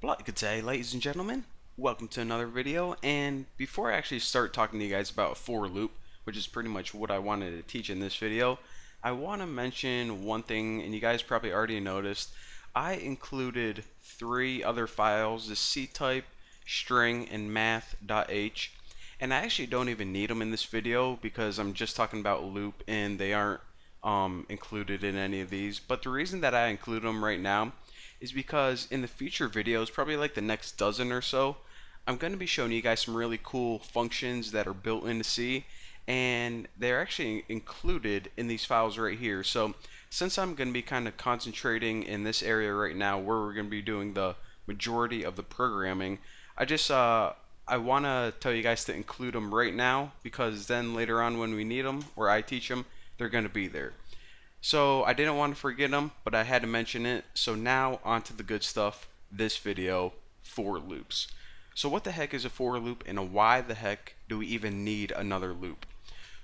Good day, ladies and gentlemen. Welcome to another video. And before I actually start talking to you guys about for loop, which is pretty much what I wanted to teach in this video, I want to mention one thing, and you guys probably already noticed. I included three other files: the C-type, string, and math.h. And I actually don't even need them in this video because I'm just talking about loop, and they aren't included in any of these. But the reason that I include them right now is because in the future videos, probably like the next dozen or so, I'm going to be showing you guys some really cool functions that are built into C, and they're actually included in these files right here. So since I'm going to be kind of concentrating in this area right now where we're going to be doing the majority of the programming, I want to tell you guys to include them right now, because then later on when we need them or I teach them, they're going to be there. So I didn't want to forget them, but I had to mention it. So now on to the good stuff. This video, for loops. So what the heck is a for loop, and why the heck do we even need another loop?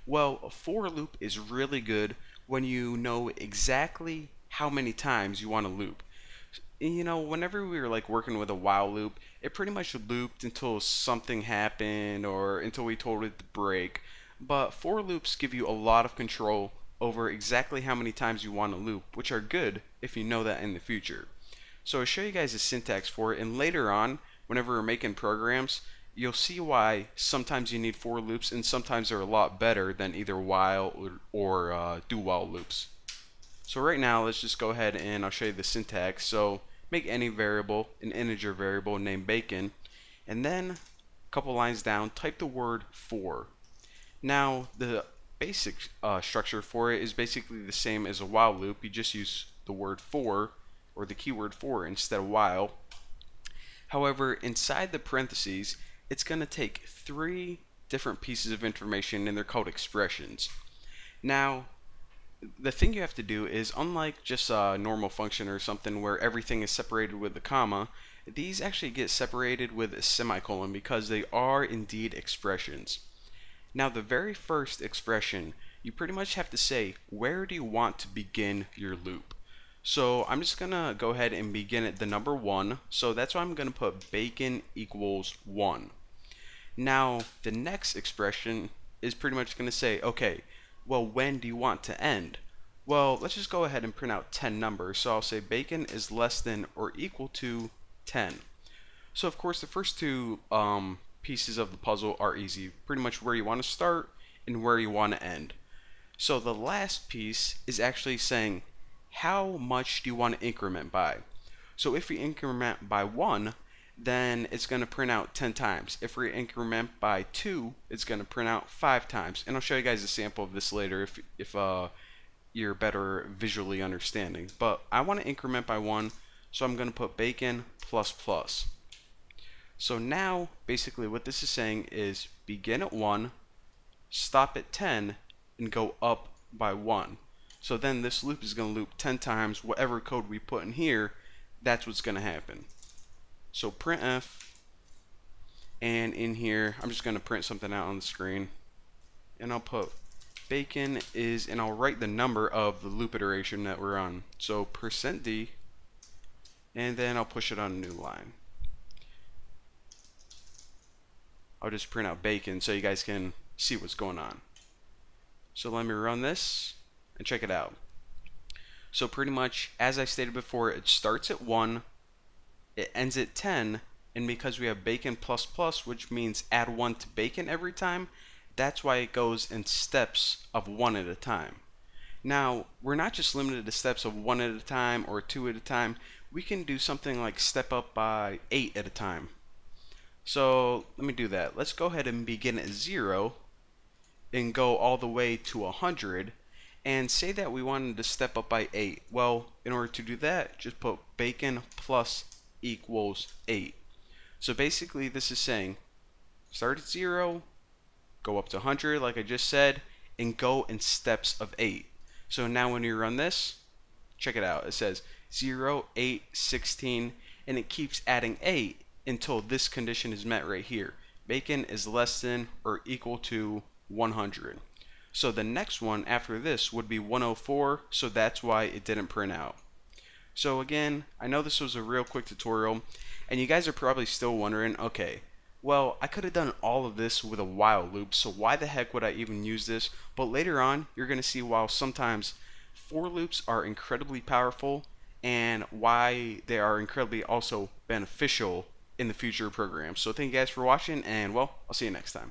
Well, a for loop is really good when you know exactly how many times you want to loop. You know, whenever we were like working with a while loop, it pretty much looped until something happened or until we told it to break. But for loops give you a lot of control over exactly how many times you want to loop, which are good if you know that in the future. So I'll show you guys the syntax for it, and later on, whenever we're making programs, you'll see why sometimes you need for loops and sometimes they're a lot better than either while or do while loops. So right now, let's just go ahead and I'll show you the syntax. So make any variable an integer variable named bacon, and then a couple lines down, type the word for. Now the basic structure for it is basically the same as a while loop. You just use the word for, or the keyword for, instead of while. However, inside the parentheses, it's going to take three different pieces of information, and they're called expressions. Now, the thing you have to do is, unlike just a normal function or something where everything is separated with a comma, these actually get separated with a semicolon because they are indeed expressions. Now, the very first expression, you pretty much have to say, where do you want to begin your loop? So I'm just going to go ahead and begin at the number 1. So that's why I'm going to put bacon equals 1. Now, the next expression is pretty much going to say, okay, well, when do you want to end? Well, let's just go ahead and print out 10 numbers. So I'll say bacon is less than or equal to 10. So of course, the first two pieces of the puzzle are easy, pretty much where you want to start and where you want to end. So the last piece is actually saying, how much do you want to increment by? So if we increment by 1, then it's going to print out 10 times. If we increment by 2, it's going to print out 5 times. And I'll show you guys a sample of this later if you're better visually understanding. But I want to increment by 1, so I'm going to put bacon plus plus. So now, basically what this is saying is begin at 1, stop at 10, and go up by 1. So then this loop is going to loop 10 times. Whatever code we put in here, that's what's going to happen. So printf, and in here, I'm just going to print something out on the screen. And I'll put bacon is, and I'll write the number of the loop iteration that we're on. So %d, and then I'll push it on a new line. I'll just print out bacon so you guys can see what's going on. So let me run this and check it out. So pretty much, as I stated before, it starts at 1, it ends at 10, and because we have bacon plus plus, which means add 1 to bacon every time, that's why it goes in steps of 1 at a time. Now, we're not just limited to steps of 1 at a time or 2 at a time. We can do something like step up by 8 at a time. So let me do that. Let's go ahead and begin at 0 and go all the way to 100, and say that we wanted to step up by 8. Well, in order to do that, just put bacon plus equals 8. So basically this is saying start at 0, go up to 100 like I just said, and go in steps of 8. So now when you run this, check it out. It says 0, 8, 16, and it keeps adding 8 until this condition is met right here. Bacon is less than or equal to 100. So the next one after this would be 104, so that's why it didn't print out. So again, I know this was a real quick tutorial, and you guys are probably still wondering, okay, well, I could have done all of this with a while loop, so why the heck would I even use this? But later on, you're going to see while sometimes for loops are incredibly powerful and why they are incredibly also beneficial in the future programs. So thank you guys for watching, and well, I'll see you next time.